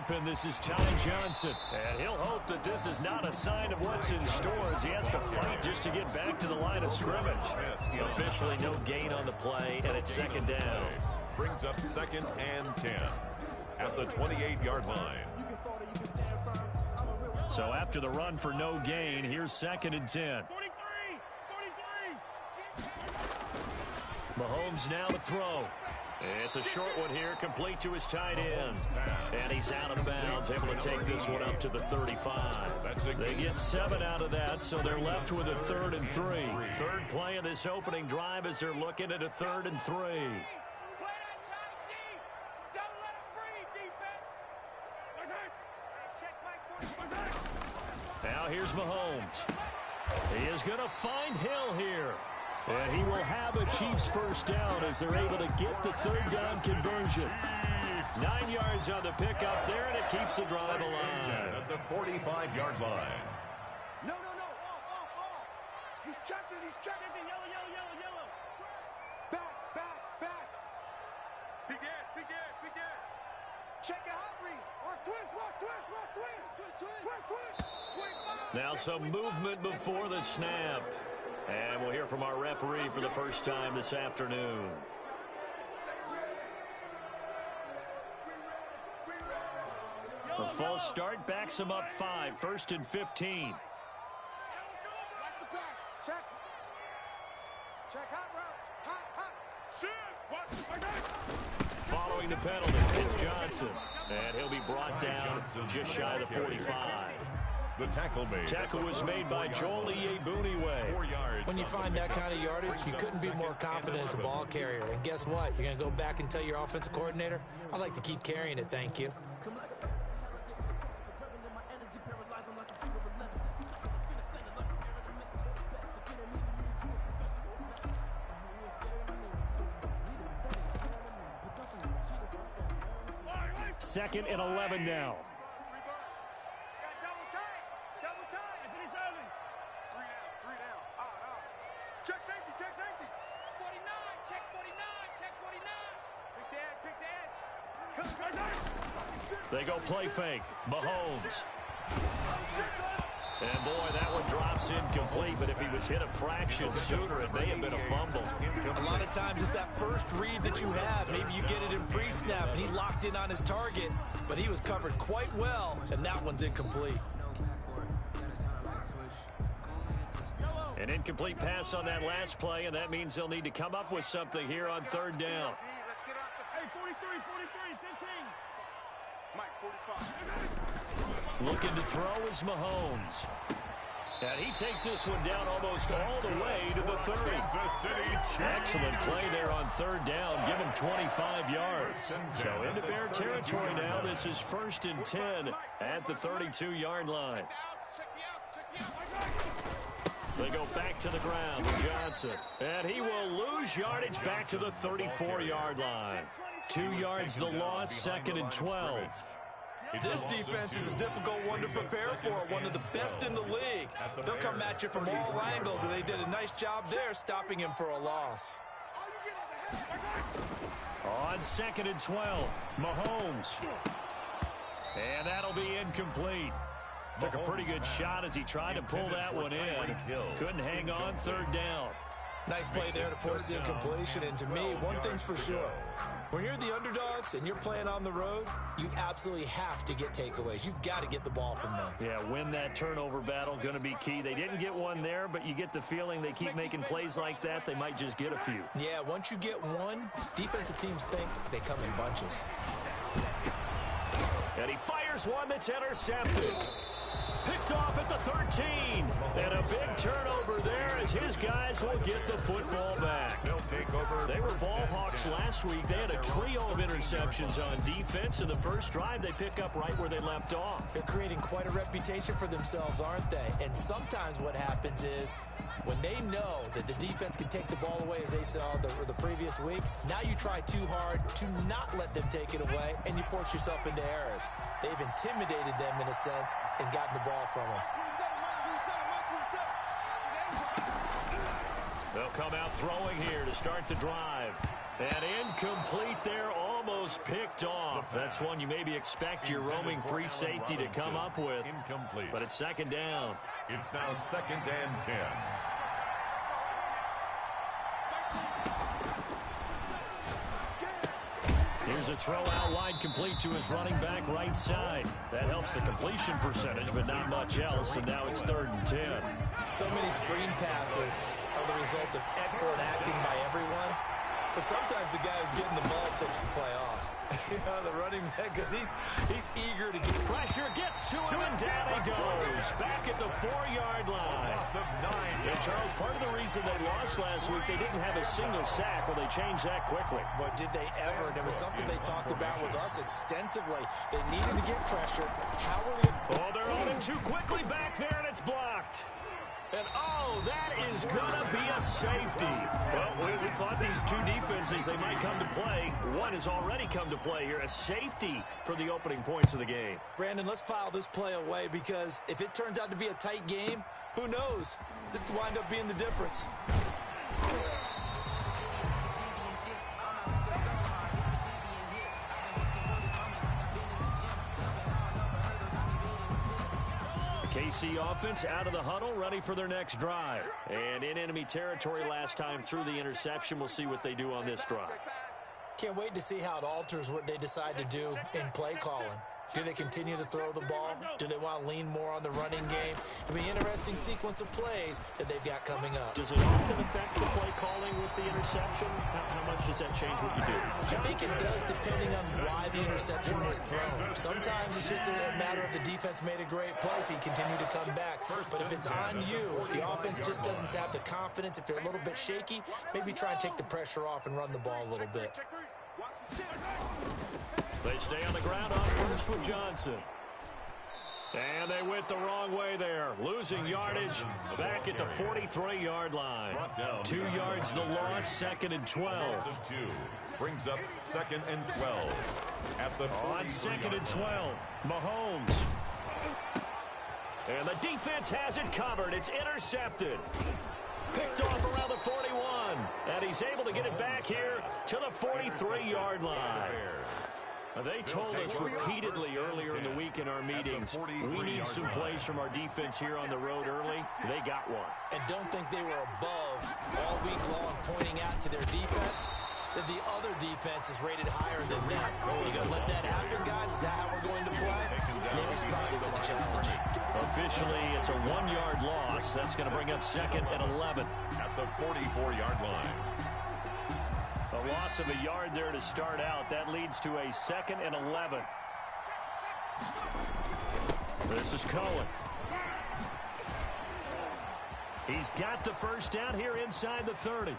weapon. This is Ty Johnson. And he'll hope that this is not a sign of what's in store as he has to fight just to get back to the line of scrimmage. Officially no gain on the play, and it's second down. Brings up 2nd and 10 at the 28-yard line. So after the run for no gain, here's 2nd and 10. 43! Mahomes now to throw. It's a short one here, complete to his tight end. And he's out of bounds, able to take this one up to the 35. They get 7 out of that, so they're left with a 3rd and 3. Third play of this opening drive as they're looking at a 3rd and 3. Now here's Mahomes. He is going to find Hill here. And he will have a Chiefs first down as they're able to get the 3rd down conversion. 9 yards on the pickup there, and it keeps the drive alive. At the 45-yard line. No. He's checking. Yellow. Back. Big Ed. Check the hot read. Twist. Now some movement before the snap. And we'll hear from our referee for the first time this afternoon. A false start backs him up 5, 1st and 15. Following the penalty, it's Johnson. And he'll be brought down just shy of the 45. The tackle was made by Joel Iyiegbuniwe. When you find that kind of yardage, you couldn't be more confident as a ball carrier. And guess what? You're going to go back and tell your offensive coordinator, I'd like to keep carrying it, thank you. Second and 11 now. They go play fake. Mahomes. And boy, that one drops incomplete, but if he was hit a fraction sooner, it may have been a fumble. A lot of times it's that first read that you have. Maybe you get it in pre-snap, and he locked in on his target, but he was covered quite well, and that one's incomplete. An incomplete pass on that last play, and that means they'll need to come up with something here on 3rd down. Hey, 43, 15. Mike, 45. Looking to throw is Mahomes. And he takes this one down almost all the way to the 30. Excellent play there on 3rd down. Give him 25 yards. So into Bear territory now. This is 1st and 10 at the 32-yard line. They go back to the ground with Johnson. And he will lose yardage back to the 34-yard line. 2 yards the loss, 2nd and 12. This defense is a difficult one to prepare for, one of the best in the league. They'll come at you from all angles, and they did a nice job there stopping him for a loss. On 2nd and 12, Mahomes. And that'll be incomplete. Took a pretty good shot as he tried to pull that one in. Couldn't hang on, 3rd down. Nice play there to force the incompletion, and to me, one thing's for sure. When you're the underdogs and you're playing on the road, you absolutely have to get takeaways. You've got to get the ball from them. Yeah, win that turnover battle, going to be key. They didn't get one there, but you get the feeling they keep making plays like that, they might just get a few. Yeah, once you get one, defensive teams think they come in bunches. And he fires one that's intercepted. Picked off at the 13. And a big turnover there as his guys will get the football back. They were ball hawks last week. They had a trio of interceptions on defense. In the first drive, they pick up right where they left off. They're creating quite a reputation for themselves, aren't they? And sometimes what happens is when they know that the defense can take the ball away, as they saw the previous week, now you try too hard to not let them take it away, and you force yourself into errors. They've intimidated them in a sense and gotten the ball from them. They'll come out throwing here to start the drive. And incomplete there, almost picked off. That's one you maybe expect your roaming free safety to come up with. Incomplete. But it's second down. It's now 2nd and 10. Here's a throw out wide, complete to his running back right side. That helps the completion percentage, but not much else, and now it's 3rd and 10. So many screen passes are the result of excellent acting by everyone. But sometimes the guy who's getting the ball takes the play off. The running back, because he's eager to get pressure, gets to him, and down he goes. Back at the 4-yard line. And Charles, part of the reason they lost last week, they didn't have a single sack. Well, they changed that quickly. But did they ever? And it was something they talked about with us extensively. They needed to get pressure. How were they? Oh, they're on it too quickly back there, and it's blocked. And, oh, that is going to be a safety. Well, we thought these two defenses, they might come to play. One has already come to play here, a safety for the opening points of the game. Brandon, let's file this play away, because if it turns out to be a tight game, who knows? This could wind up being the difference. KC offense out of the huddle, ready for their next drive. And in enemy territory last time through the interception. We'll see what they do on this drive. Can't wait to see how it alters what they decide to do in play calling. Do they continue to throw the ball? Do they want to lean more on the running game? It'll be an interesting sequence of plays that they've got coming up. Does it often affect the play calling with the interception? How much does that change what you do? I think it does, depending on why the interception was thrown. Sometimes it's just a matter of the defense made a great play, so you continue to come back. But if it's on you, if the offense just doesn't have the confidence, if they're a little bit shaky, maybe try and take the pressure off and run the ball a little bit. They stay on the ground on first with Johnson. And they went the wrong way there. Losing yardage back at the 43-yard line. 2 yards the loss, 2nd and 12. Brings up 2nd and 12. At the on 2nd and 12, Mahomes. And the defense has it covered. It's intercepted. Picked off around the 41. And he's able to get it back here to the 43-yard line. They told us repeatedly earlier in the week in our meetings, we need some plays from our defense here on the road early. They got one. And don't think they were above all week long pointing out to their defense that the other defense is rated higher than them. You going to let that happen, guys? Is that how we're going to play? And they responded to the challenge. Officially, it's a 1-yard loss. That's going to bring up 2nd and 11. At the 44-yard line. A loss of a yard there to start out. That leads to a 2nd and 11. This is Cohen. He's got the first down here inside the 30.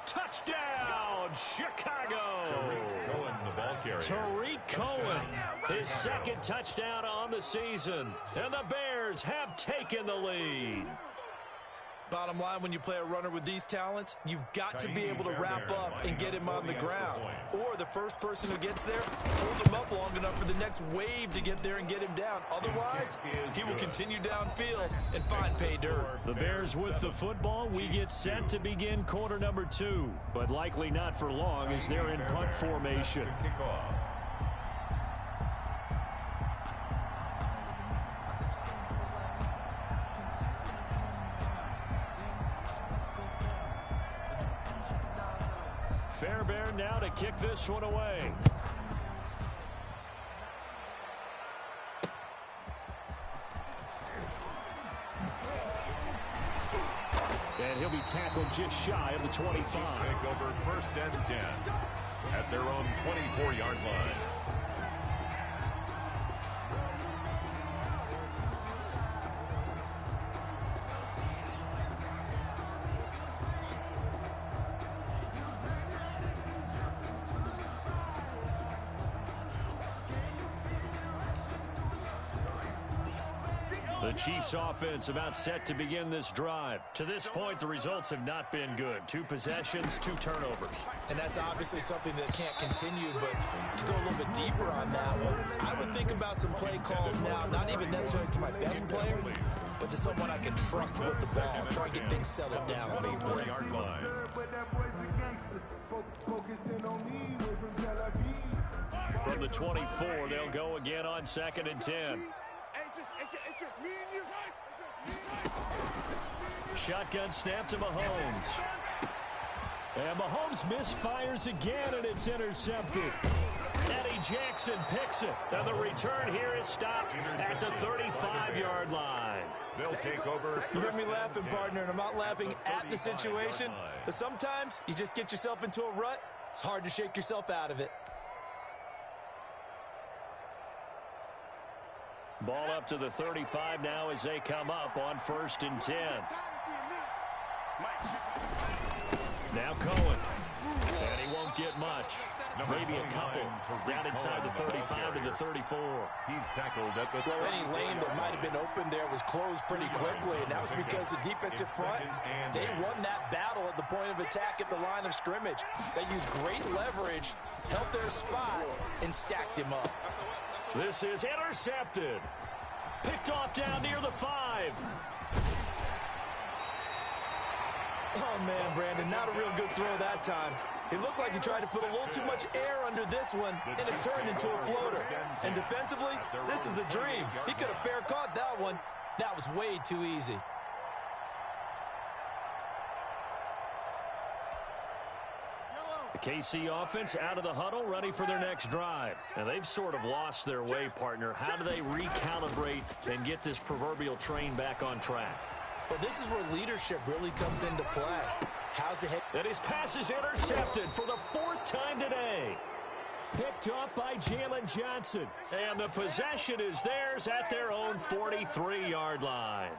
Touchdown, Chicago. Tariq Cohen, the ball carrier. Tariq Cohen, his 2nd touchdown on the season. And the Bears have taken the lead. Bottom line, when you play a runner with these talents, you've got to be able to wrap up and get him on the ground. Or the first person who gets there, hold him up long enough for the next wave to get there and get him down. Otherwise, he will continue downfield and find pay dirt. The Bears with the football. We get set to begin quarter number 2. But likely not for long as they're in punt formation. Fairbairn now to kick this one away. And he'll be tackled just shy of the 25. Take over 1st and 10 at their own 24-yard line. The Chiefs offense about set to begin this drive. To this point, the results have not been good. 2 possessions, 2 turnovers. And that's obviously something that can't continue, but to go a little bit deeper on that one, I would think about some play calls now, not even necessarily to my best player, but to someone I can trust with the ball. Try and get things settled down a little bit. Yard line. the 24. They'll go again on 2nd and 10. It's just me and you. Shotgun snap to Mahomes. And Mahomes misfires again, and it's intercepted. Eddie Jackson picks it. And the return here is stopped at the 35-yard line. They'll take over. You heard me laughing, partner, and I'm not laughing at the situation. But sometimes you just get yourself into a rut. It's hard to shake yourself out of it. Ball up to the 35 now as they come up on 1st and 10. Now Cohen. And he won't get much. Maybe a couple. Down inside the 35 to the 34. He's tackled at the So any lane that might have been open there was closed pretty quickly, and that was because the defensive front, they won that battle at the point of attack at the line of scrimmage. They used great leverage, held their spot, and stacked him up. This is intercepted. Picked off down near the 5. Oh, man, Brandon, not a real good throw that time. It looked like he tried to put a little too much air under this one, and it turned into a floater. And defensively, this is a dream. He could have fair caught that one. That was way too easy. The KC offense out of the huddle, ready for their next drive. And they've sort of lost their way, partner. How do they recalibrate and get this proverbial train back on track? Well, this is where leadership really comes into play. How's the head? And his pass is intercepted for the 4th time today. Picked up by Jalen Johnson. And the possession is theirs at their own 43-yard line.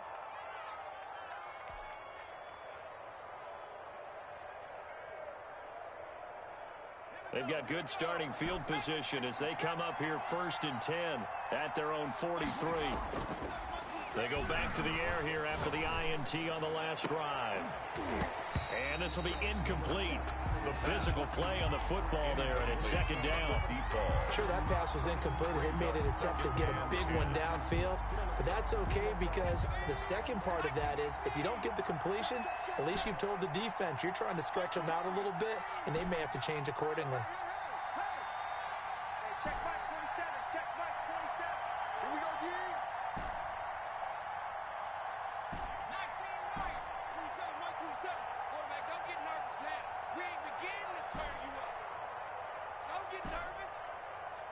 They've got good starting field position as they come up here 1st and 10 at their own 43. They go back to the air here after the INT on the last drive. And this will be incomplete. The physical play on the football there, and it's 2nd down. Sure, that pass was incomplete as they made an attempt to get a big one downfield. But that's okay because the second part of that is if you don't get the completion, at least you've told the defense you're trying to stretch them out a little bit, and they may have to change accordingly. Check Mike 27. Check Mike 27. Here we go, D. 19 right. 27, Mike 27. Quarterback, don't get nervous now. We ain't beginning to turn you up. Don't get nervous.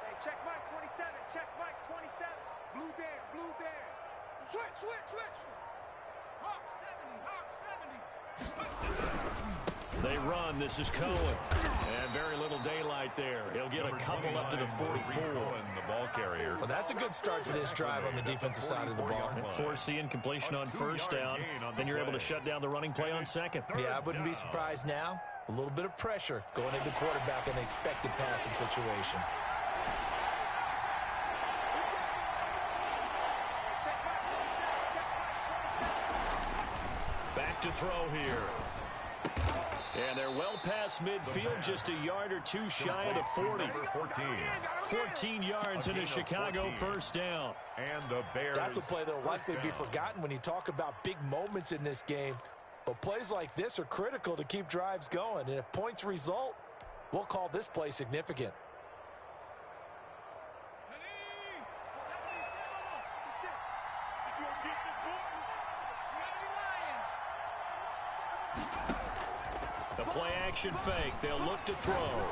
Hey, check Mike 27. Check Mike 27. Blue Dan, blue Dan. Switch, switch, switch. Hawk 70, Hawk 70. They run. This is Cohen. And very little daylight there. He'll get a couple up to the 44. The ball carrier. Well, that's a good start to this drive on the defensive side of the ball. Force the incompletion on 1st down. Then you're able to shut down the running play on 2nd. Yeah, I wouldn't be surprised now. A little bit of pressure going into the quarterback in an expected passing situation. Back to throw here. And they're well past midfield, just a yard or two shy of the 40. 14 yards in a Chicago 1st down. And the Bears. That's a play that will likely be forgotten when you talk about big moments in this game. But plays like this are critical to keep drives going. And if points result, we'll call this play significant. The play-action fake. They'll look to throw.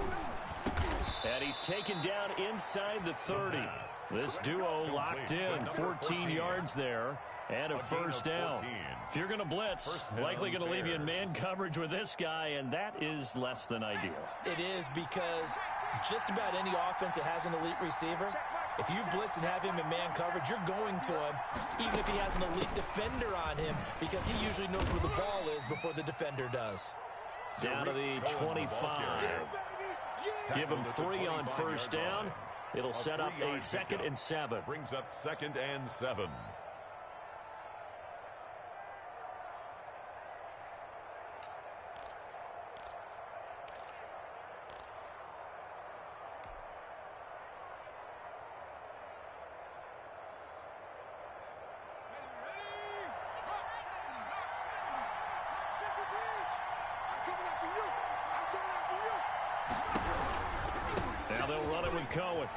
And he's taken down inside the 30. This duo locked in. 14 yards there. And a 1st down. If you're going to blitz, likely going to leave you in man coverage with this guy, and that is less than ideal. It is because just about any offense that has an elite receiver, if you blitz and have him in man coverage, you're going to him, even if he has an elite defender on him, because he usually knows where the ball is before the defender does. Down to the 25. Give him 3 on 1st down. It'll set up a 2nd and 7. Brings up 2nd and 7. Now they'll run it with Cohen.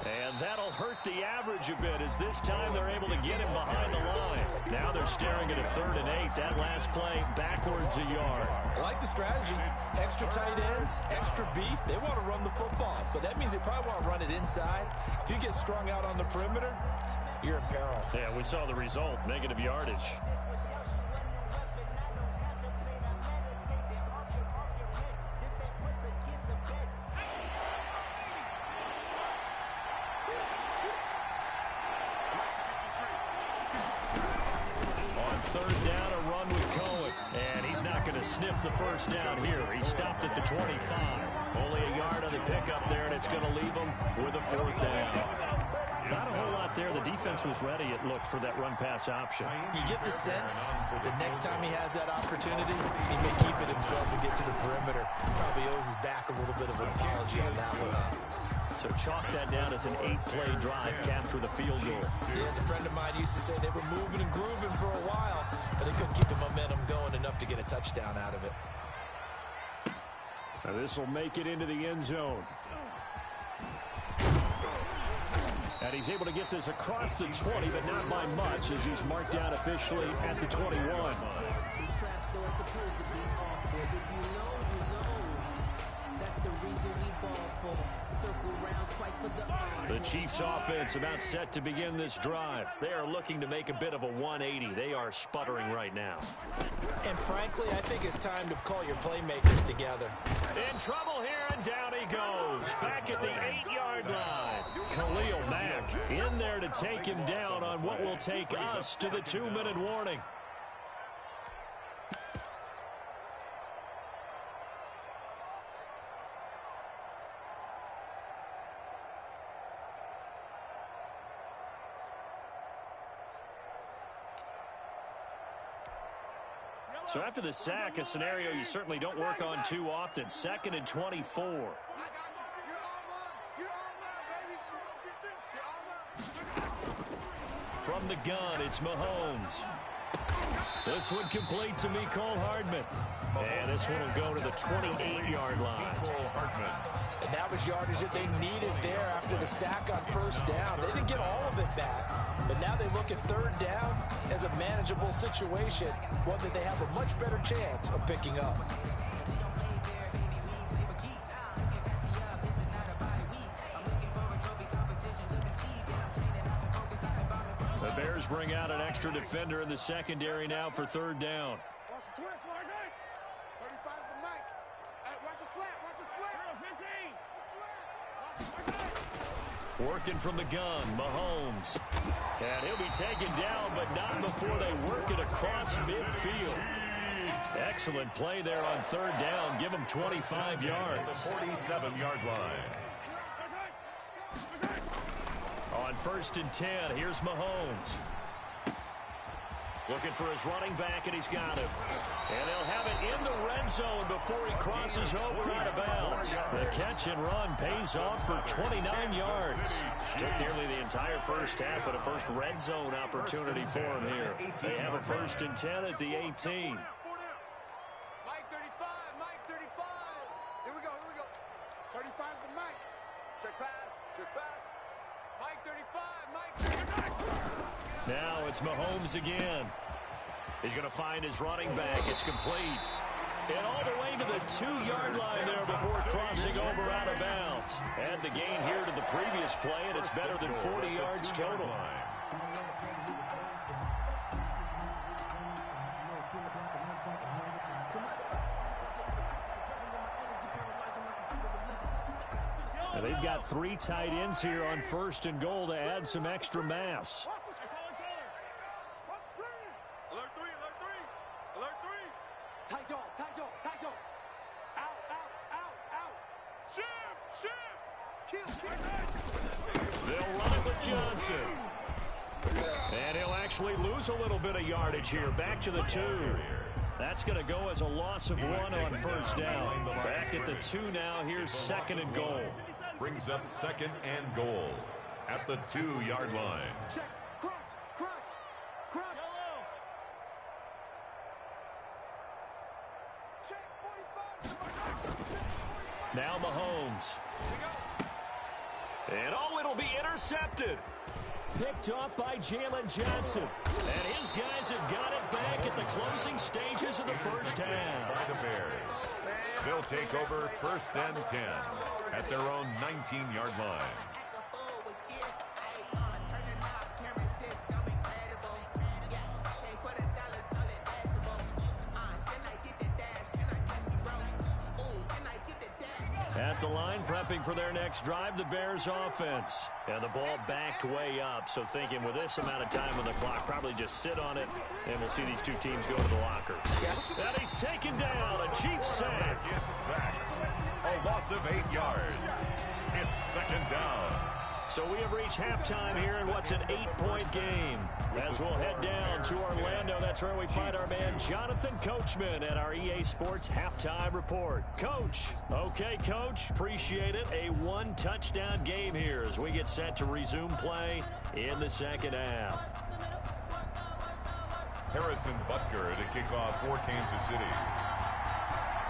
And that'll hurt the average a bit as this time they're able to get him behind the line. Now they're staring at a 3rd and 8. That last play backwards a yard. I like the strategy. Extra tight ends, extra beef. They want to run the football, but that means they probably want to run it inside. If you get strung out on the perimeter, you're in peril. Yeah, we saw the result, negative yardage. Sniff the first down here. He stopped at the 25. Only a yard on the pickup there, and it's going to leave him with a 4th down. Not a whole lot there. The defense was ready, it looked, for that run-pass option. You get the sense that next time he has that opportunity, he may keep it himself and get to the perimeter. Probably owes his back a little bit of an apology on that one. So chalk that down as an 8-play drive, capture the field goal. Yeah, as a friend of mine used to say, they were moving and grooving for a while, but they couldn't keep the momentum going enough to get a touchdown out of it. Now this will make it into the end zone. And he's able to get this across the 20, but not by much, as he's marked down officially at the 21. The Chiefs offense about set to begin this drive. They are looking to make a bit of a 180. They are sputtering right now. And frankly, I think it's time to call your playmakers together. In trouble here, and down he goes. Back at the 8-yard line. Khalil Mack in there to take him down on what will take us to the 2-minute warning. So after the sack, a scenario you certainly don't work on too often. 2nd and 24. From the gun, it's Mahomes. This one complete to Mecole Hardman. And this one will go to the 28-yard line. And that was yardage that they needed there after the sack on 1st down. They didn't get all of it back, but now they look at 3rd down as a manageable situation, one that they have a much better chance of picking up. The Bears bring out an extra defender in the secondary now for 3rd down. Working from the gun, Mahomes. And he'll be taken down, but not before they work it across midfield. Excellent play there on 3rd down. Give him 25 yards. The 47-yard line. On 1st and 10, here's Mahomes. Looking for his running back, and he's got him. And he'll have it in the red zone before he crosses over out of bounds. The catch and run pays off for 29 yards. Took nearly the entire first half, but a first red zone opportunity for him here. They have a 1st and 10 at the 18. Mike 35, Mike 35. Here we go. 35's the Mike. Check pass. Mike 35, Mike 35. Now it's Mahomes again. He's going to find his running back. It's complete. And all the way to the 2-yard line there before crossing over out of bounds. Add the gain here to the previous play, and it's better than 40 yards total. Now they've got 3 tight ends here on 1st and goal to add some extra mass. Tight dog. Out. Kill. They'll run it with Johnson. And he'll actually lose a little bit of yardage here. Back to the 2. That's going to go as a loss of 1 on 1st down. Back at the 2 now. Here's 2nd and goal. Brings up 2nd and goal at the 2-yard line. Check. Crunch. Check 45. Now Mahomes. And it'll be intercepted. Picked off by Jalen Johnson. And his guys have got it back at the closing stages of the first half. By the Bears. They'll take over 1st and 10 at their own 19-yard line. At the line, prepping for their next drive, the Bears offense. And the ball backed way up, so thinking with this amount of time on the clock, probably just sit on it, and we'll see these two teams go to the lockers. And he's taken down, a Chiefs sack. A loss of 8 yards. It's 2nd down. So we have reached halftime here in what's an 8-point game. As we'll head down to Orlando, that's where we find our man Jonathan Coachman at our EA Sports Halftime Report. Coach. Okay, Coach. Appreciate it. A 1-touchdown game here as we get set to resume play in the second half. Harrison Butker to kick off for Kansas City.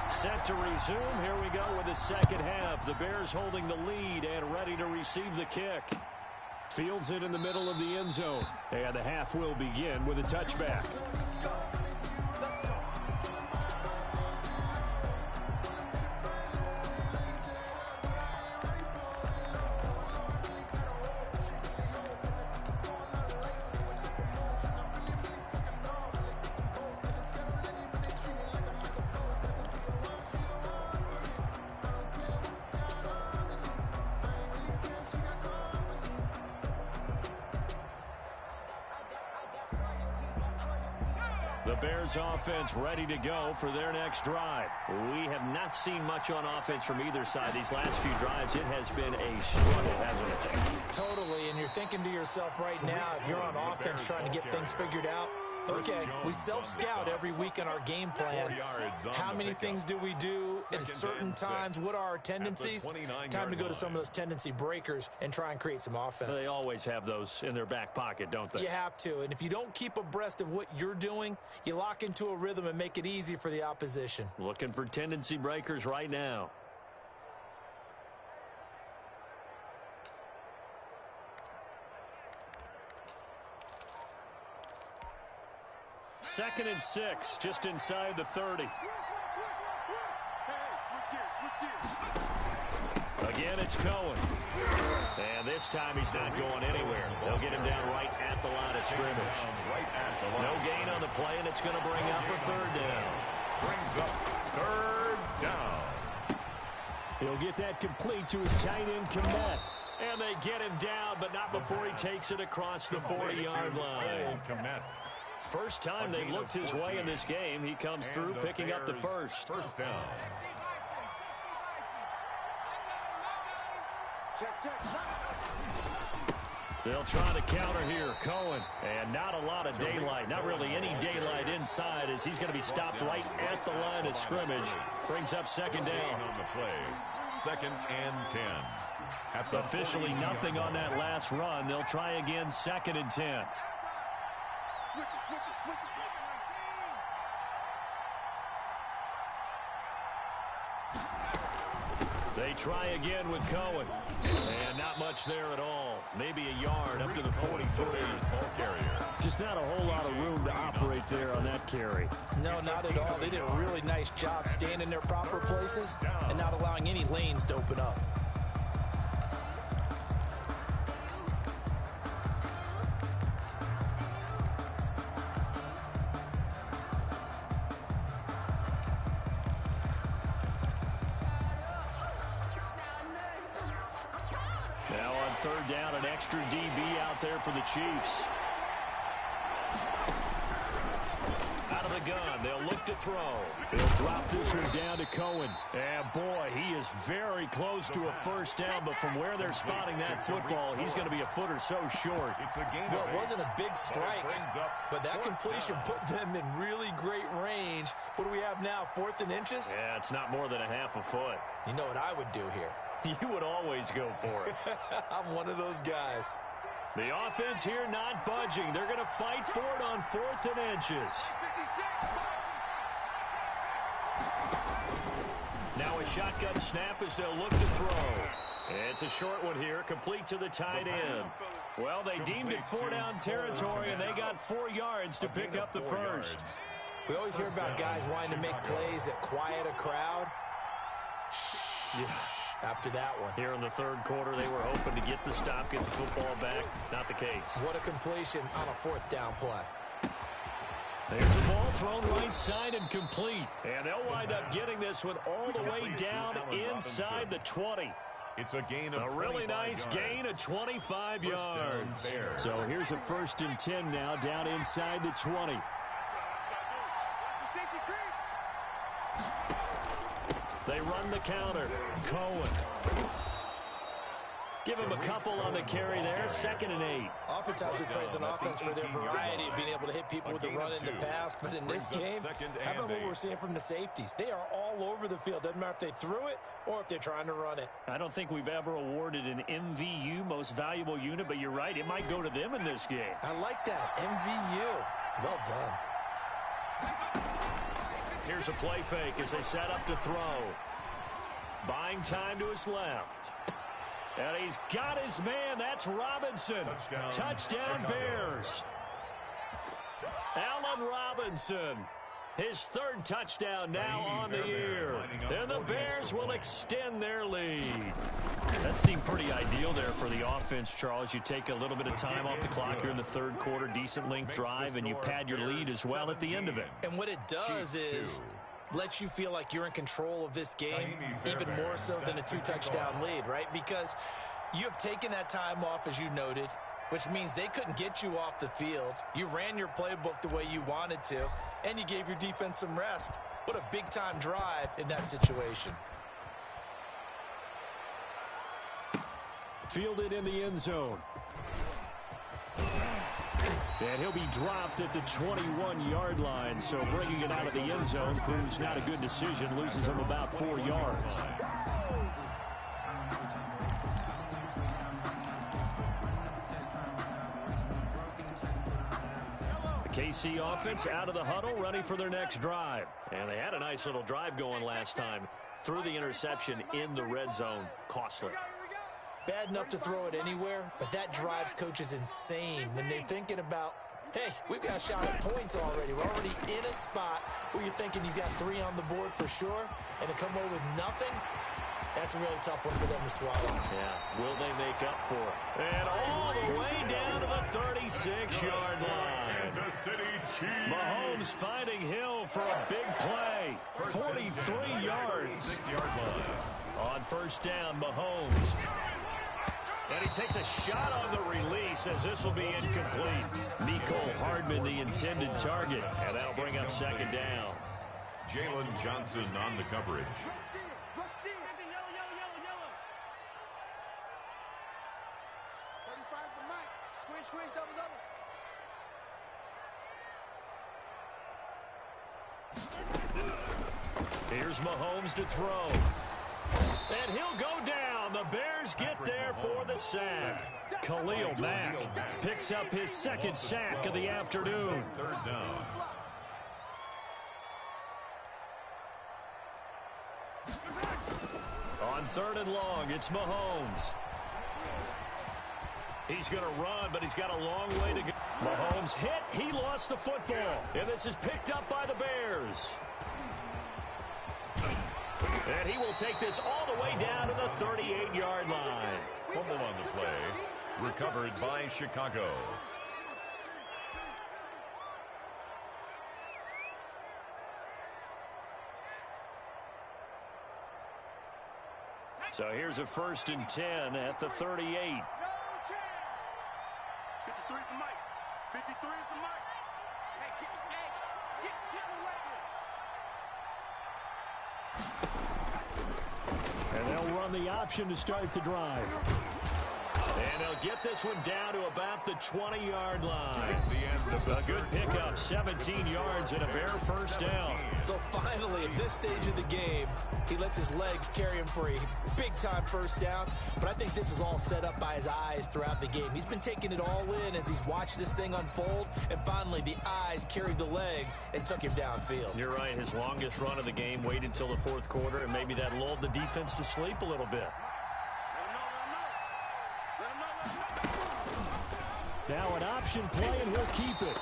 Set to resume. Here we go with the second half. The Bears holding the lead and ready to receive the kick. Fields it in the middle of the end zone. And the half will begin with a touchback. The Bears offense ready to go for their next drive. We have not seen much on offense from either side. These last few drives, it has been a struggle, hasn't it? Totally, and you're thinking to yourself right now, if you're on offense trying to get things figured out, okay, we self-scout every week in our game plan. How many things do we do at certain times? What are our tendencies? Time to go to some of those tendency breakers and try and create some offense. They always have those in their back pocket, don't they? You have to, and if you don't keep abreast of what you're doing, you lock into a rhythm and make it easy for the opposition. Looking for tendency breakers right now. Second and 6, just inside the 30. Again, it's Cohen. And this time he's not going anywhere. They'll get him down right at the line of scrimmage. No gain on the play, and it's going to bring up a 3rd down. Brings up 3rd down. He'll get that complete to his tight end, Komet. And they get him down, but not before he takes it across the 40-yard line. First time they've looked his way in this game. He comes through picking up the first. First down. They'll try to counter here. Cohen. And not a lot of daylight. Not really any daylight inside as he's going to be stopped right at the line of scrimmage. Brings up 2nd down. On the play. 2nd and 10. Officially nothing on that last run. They'll try again 2nd and 10. Switch it. They try again with Cohen. And not much there at all. Maybe a yard up to the 43. Just not a whole lot of room to operate there on that carry. No, not at all. They did a really nice job staying in their proper places and not allowing any lanes to open up. Now on 3rd down, an extra DB out there for the Chiefs. Out of the gun, they'll look to throw. They'll drop this one down to Cohen. And boy, he is very close to a first down, but from where they're spotting that football, he's going to be a foot or so short. Well, it wasn't a big strike, but that completion put them in really great range. What do we have now, 4th and inches? Yeah, it's not more than a half a foot. You know what I would do here? You would always go for it. I'm one of those guys. The offense here not budging. They're going to fight for it on 4th and inches. Now a shotgun snap as they'll look to throw. It's a short one here, complete to the tight end. Well, they deemed it 4-down territory, and they got 4 yards to pick up the first. We always hear about guys wanting to make plays that quiet a crowd. Yeah. After that one. Here in the third quarter, they were hoping to get the stop, get the football back. Not the case. What a completion on a 4th down play. There's the ball thrown right side and complete. And they'll wind up getting this one all the way down inside the 20. It's a gain of a really nice gain of 25 yards. So here's a 1st and 10 now down inside the 20. They run the counter. Cohen. Give him a couple on the carry there. 2nd and 8. Oftentimes we praise an offense for their variety of being able to hit people with the run in the pass. But in this game, how about what we're seeing from the safeties? They are all over the field. Doesn't matter if they threw it or if they're trying to run it. I don't think we've ever awarded an MVU, most valuable unit, but you're right. It might go to them in this game. I like that. MVU. Well done. Here's a play fake as they set up to throw. Buying time to his left. And he's got his man. That's Robinson. Touchdown Bears. Allen Robinson. His 3rd touchdown now on the year. And the Bears will extend their lead. That seemed pretty ideal there for the offense, Charles. You take a little bit of time off the clock here in the 3rd quarter, decent length drive, and you pad your lead as well at the end of it. And what it does is let you feel like you're in control of this game, even more so than a 2-touchdown lead, right? Because you have taken that time off, as you noted, which means they couldn't get you off the field. You ran your playbook the way you wanted to, and you gave your defense some rest. What a big-time drive in that situation. Fielded in the end zone. And he'll be dropped at the 21-yard line, so bringing it out of the end zone proves not a good decision, loses him about 4 yards. The KC offense out of the huddle, ready for their next drive. And they had a nice little drive going last time. Threw the interception in the red zone. Costly. Bad enough to throw it anywhere, but that drives coaches insane when they're thinking about, hey, we've got a shot at points already. We're already in a spot where you're thinking you've got 3 on the board for sure, and to come away with nothing, that's a really tough one for them to swallow. Yeah, will they make up for it? And all the way down to the 36-yard line. Mahomes finding Hill for a big play. 43 yards. On 1st down, Mahomes. And he takes a shot on the release as this will be incomplete. Mecole Hardman, the intended target. And that'll bring up 2nd down. Jalen Johnson on the coverage. Here's Mahomes to throw. And he'll go down. The Bears get there for the sack. Khalil Mack picks up his 2nd sack of the afternoon. 3rd down. On 3rd and long, it's Mahomes. He's going to run, but he's got a long way to go. Mahomes hit. He lost the football. And this is picked up by the Bears. And he will take this all the way down to the 38-yard line. Fumble on the play. Recovered by Chicago. So here's a 1st and 10 at the 38. 53 is the mic. 53 is the mic. Hey, get in the way. And they'll run the option to start the drive. And they'll get this one down to about the 20-yard line. A good pickup, 17 yards and a bare first down. So finally, at this stage of the game, he lets his legs carry him for a big-time first down. But I think this is all set up by his eyes throughout the game. He's been taking it all in as he's watched this thing unfold. And finally, the eyes carried the legs and took him downfield. You're right. His longest run of the game waited until the fourth quarter, and maybe that lulled the defense to sleep a little bit. Now an option play, and we'll keep it.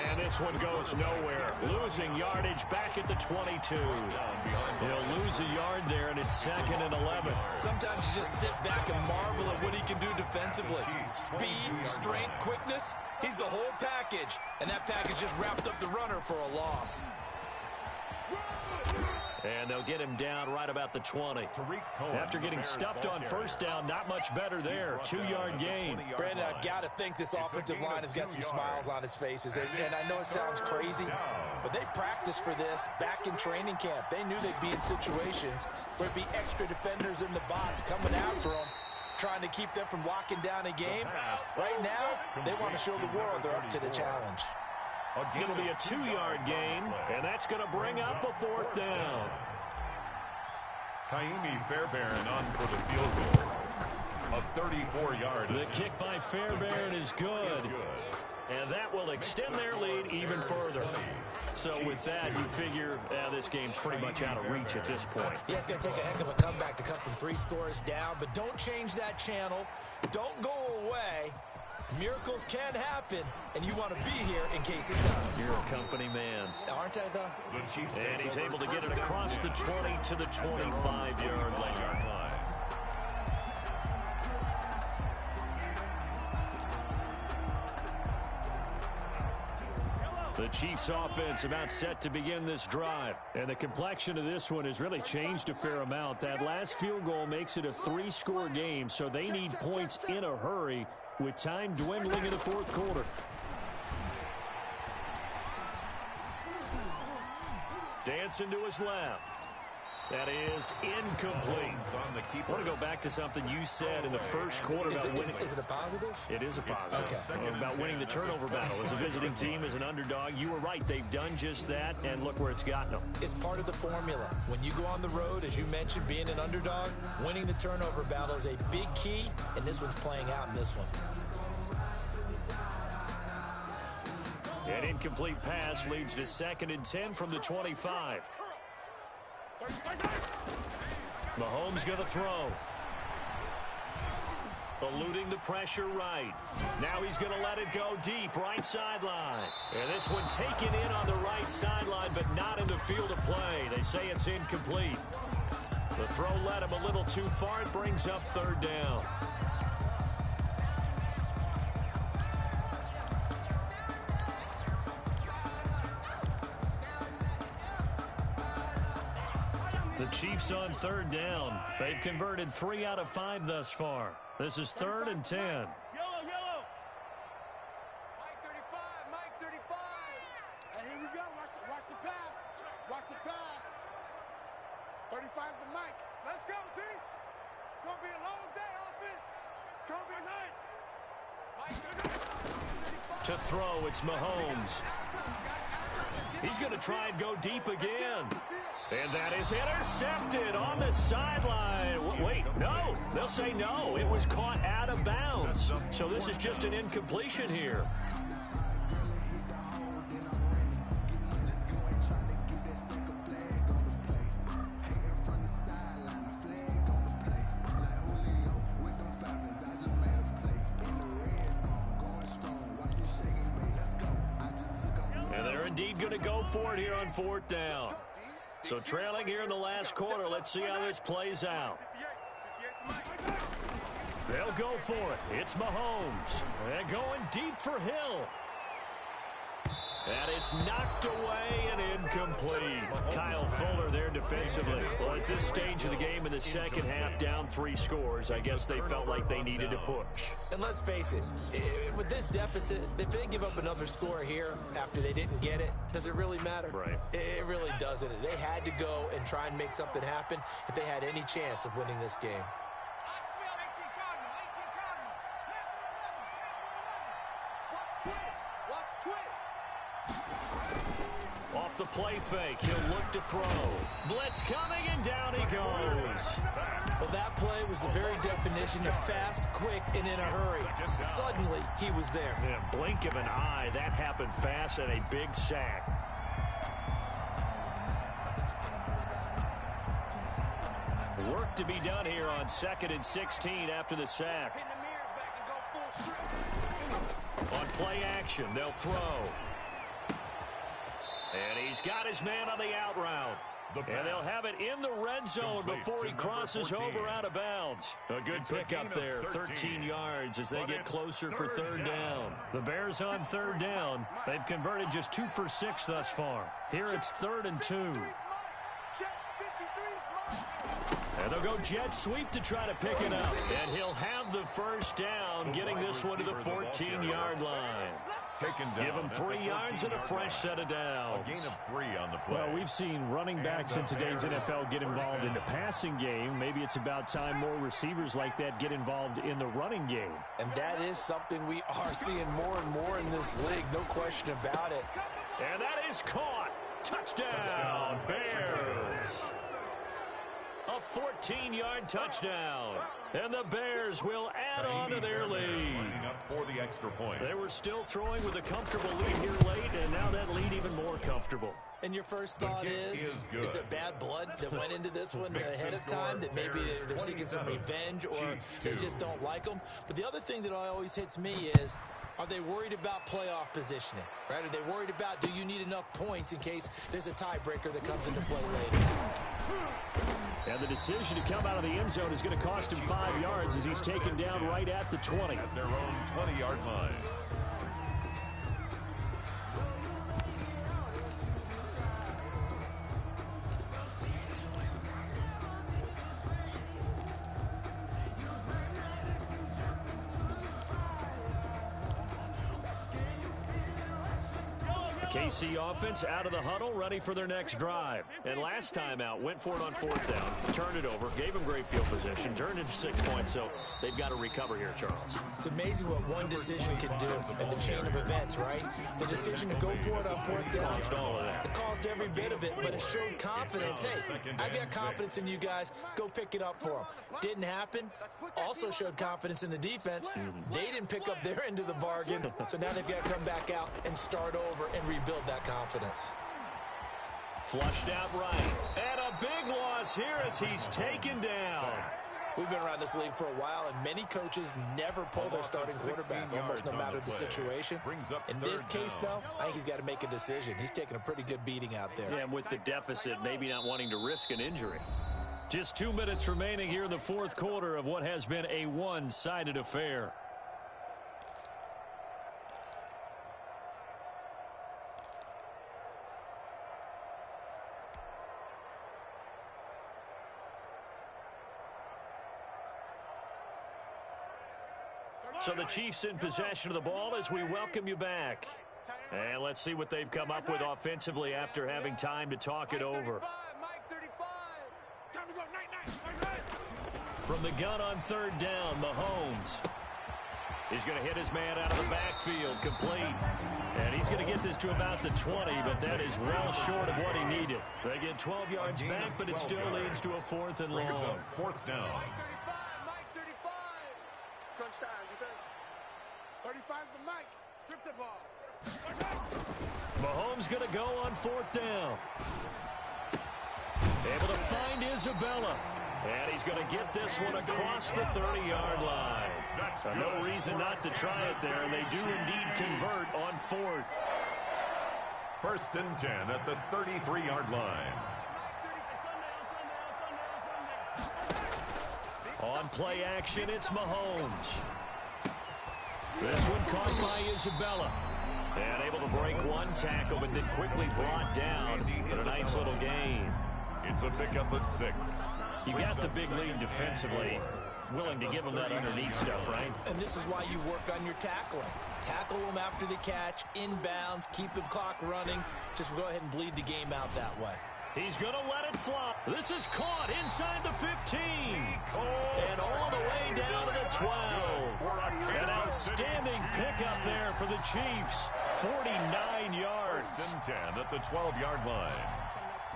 And this one goes nowhere. Losing yardage back at the 22. He'll lose a yard there, and it's 2nd and 11. Sometimes you just sit back and marvel at what he can do defensively. Speed, strength, quickness, he's the whole package. And that package just wrapped up the runner for a loss. And they'll get him down right about the 20. After getting stuffed on first down, not much better there. 2-yard gain. Brandon, I've got to think this offensive line has got some smiles on its faces. And I know it sounds crazy, but they practiced for this back in training camp. They knew they'd be in situations where it'd be extra defenders in the box coming after them, trying to keep them from locking down a game. Right now, they want to show the world they're up to the challenge. It'll be a 2-yard gain, and that's going to bring up a 4th down. Kaimi Fairbairn on for the field goal. A 34-yard. The kick by Fairbairn is good. And that will extend their lead even further. So with that, you figure this game's pretty much out of reach at this point. Yeah, it's going to take a heck of a comeback to come from 3 scores down, but don't change that channel. Don't go away. Miracles can happen, and you want to be here in case it does. You're a company man. Aren't I, though? And he's able to get it across the 20 to the 25-yard line. The Chiefs offense about set to begin this drive. And the complexion of this one has really changed a fair amount. That last field goal makes it a 3-score game, so they need points in a hurry with time dwindling in the fourth quarter. Dancing to his left. That is incomplete. I want to go back to something you said in the first quarter about winning. Is it a positive? It is a positive. Okay. About winning the turnover battle. As a visiting team, as an underdog, you were right. They've done just that, and look where it's gotten them. It's part of the formula. When you go on the road, as you mentioned, being an underdog, winning the turnover battle is a big key, and this one's playing out in this one. An incomplete pass leads to 2nd and 10 from the 25. Mahomes going to throw. Eluding the pressure right. Now he's going to let it go deep, right sideline. And this one taken in on the right sideline, but not in the field of play. They say it's incomplete. The throw led him a little too far. It brings up 3rd down. The Chiefs on 3rd down. They've converted 3 out of 5 thus far. This is 3rd and 10. Yellow. Mike 35, Mike 35. And here we go. Watch the pass. Watch the pass. 35's the Mike. Let's go, D. It's going to be a long day, offense. It's going to be Mike 35. To throw, it's Mahomes. He's going to try and go deep again. And that is intercepted on the sideline. Wait, no. They'll say no. It was caught out of bounds. So this is just an incompletion here. And they're indeed going to go for it here on 4th down. So trailing here in the last quarter. Let's see how this plays out. They'll go for it. It's Mahomes. They're going deep for Hill. And it's knocked away and incomplete. Kyle Fuller there defensively. Well, at this stage of the game in the second half, down 3 scores, I guess they felt like they needed to push. And let's face it, with this deficit, if they give up another score here after they didn't get it, does it really matter? Right. It really doesn't. They had to go and try and make something happen if they had any chance of winning this game. Watch twins. Off the play fake, he'll look to throw. Blitz coming, and down he goes. Well, that play was the very definition of fast, quick, and in a hurry. Suddenly, he was there. Yeah, blink of an eye, that happened fast, and a big sack. Work to be done here on 2nd and 16 after the sack. Pin the mirrors back and go full strip. On play action, they'll throw. And he's got his man on the out route. And they'll have it in the red zone before he crosses over out of bounds. A good pickup there, 13 yards as they get closer for third down. The Bears on 3rd down. They've converted just 2 for 6 thus far. Here it's 3rd and 2. And they'll go jet sweep to try to pick it up. And he'll have the first down, getting this one to the 14-yard line. Give him 3 yards and a fresh set of downs. A gain of 3 on the play. Well, we've seen running backs in today's NFL get involved in the passing game. Maybe it's about time more receivers like that get involved in the running game. And that is something we are seeing more and more in this league, no question about it. And that is caught. Touchdown, Bears. A 14-yard touchdown. And the Bears will add on to their lead. For the extra point. They were still throwing with a comfortable lead here late, and now that lead even more comfortable. And your first thought is it bad blood that went into this one ahead of time, that maybe they're seeking some revenge or they just don't like them? But the other thing that always hits me is, are they worried about playoff positioning? Right? Are they worried about, do you need enough points in case there's a tiebreaker that comes into play later? And the decision to come out of the end zone is going to cost him 5 yards as he's taken down right at the 20. At their own 20-yard line. KC offense out of the huddle, ready for their next drive. And last time out, went for it on 4th down, turned it over, gave them great field position, turned into 6 points, so they've got to recover here, Charles. It's amazing what one decision can do in the chain of events, right? The decision to go for it on 4th down, Caused all of that. it caused every bit of it, but it showed confidence. Hey, I got confidence in you guys. Go pick it up for them. Didn't happen. Also showed confidence in the defense. They didn't pick up their end of the bargain, so now they've got to come back out and start over and rebuild that confidence. Flushed out right. And a big loss here as he's taken down. We've been around this league for a while, and many coaches never pull their starting quarterback, almost no matter the situation. In this case, though, I think he's got to make a decision. He's taking a pretty good beating out there. Yeah, and with the deficit, maybe not wanting to risk an injury. Just 2 minutes remaining here in the 4th quarter of what has been a one-sided affair. So the Chiefs in possession of the ball as we welcome you back. And let's see what they've come up with offensively after having time to talk it over. From the gun on 3rd down, Mahomes. He's going to hit his man out of the backfield, complete. And he's going to get this to about the 20, but that is well short of what he needed. They get 12 yards back, but it still leads to a 4th and long. 4th down. Crunch time, defense. 35's the mic. Strip the ball. Mahomes going to go on 4th down. Able to find Isabella. And he's going to get this one across the 30-yard line. So no reason not to try it there, and they do indeed convert on 4th. 1st and 10 at the 33-yard line. On play action, it's Mahomes. This one caught by Isabella. And able to break one tackle, but then quickly brought down. But a nice little gain. It's a pickup of 6. You got the big lead defensively. Willing to give them that underneath stuff, right? And this is why you work on your tackling. Tackle them after the catch, inbounds, keep the clock running. Just go ahead and bleed the game out that way. He's going to let it fly. This is caught inside the 15. And all the way down to the 12. An outstanding pickup there for the Chiefs. 49 yards. First and 10 at the 12-yard line.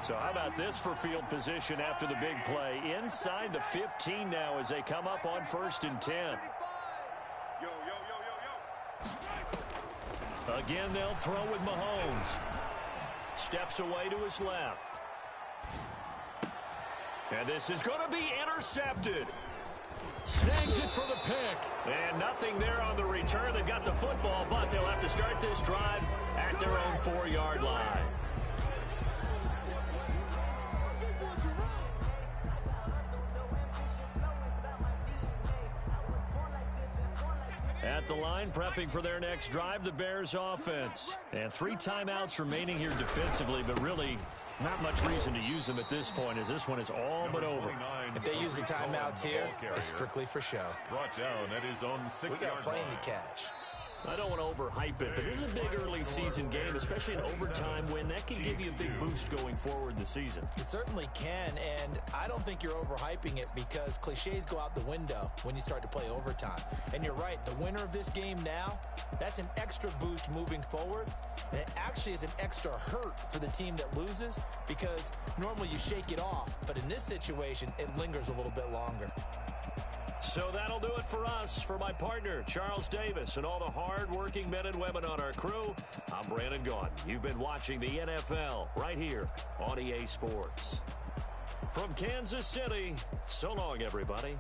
So how about this for field position after the big play? Inside the 15 now as they come up on 1st and 10. Yo, yo, yo, yo, yo. Again, they'll throw with Mahomes. Steps away to his left. And this is going to be intercepted. Snags it for the pick. And nothing there on the return. They've got the football, but they'll have to start this drive at their own 4-yard line. At the line, prepping for their next drive, the Bears offense. And 3 timeouts remaining here defensively, but really not much reason to use them at this point, as this one is all but over. If they use the timeouts here, it's strictly for show. Brought down at his own 6-yard line. We got plenty to catch. I don't want to overhype it, but this is a big early season game, especially an overtime win. That can give you a big boost going forward in the season. It certainly can, and I don't think you're overhyping it because cliches go out the window when you start to play overtime. And you're right, the winner of this game now, that's an extra boost moving forward, and it actually is an extra hurt for the team that loses because normally you shake it off, but in this situation, it lingers a little bit longer. So that'll do it for us. For my partner, Charles Davis, and all the hard-working men and women on our crew, I'm Brandon Gaudin. You've been watching the NFL right here on EA Sports. From Kansas City, so long, everybody.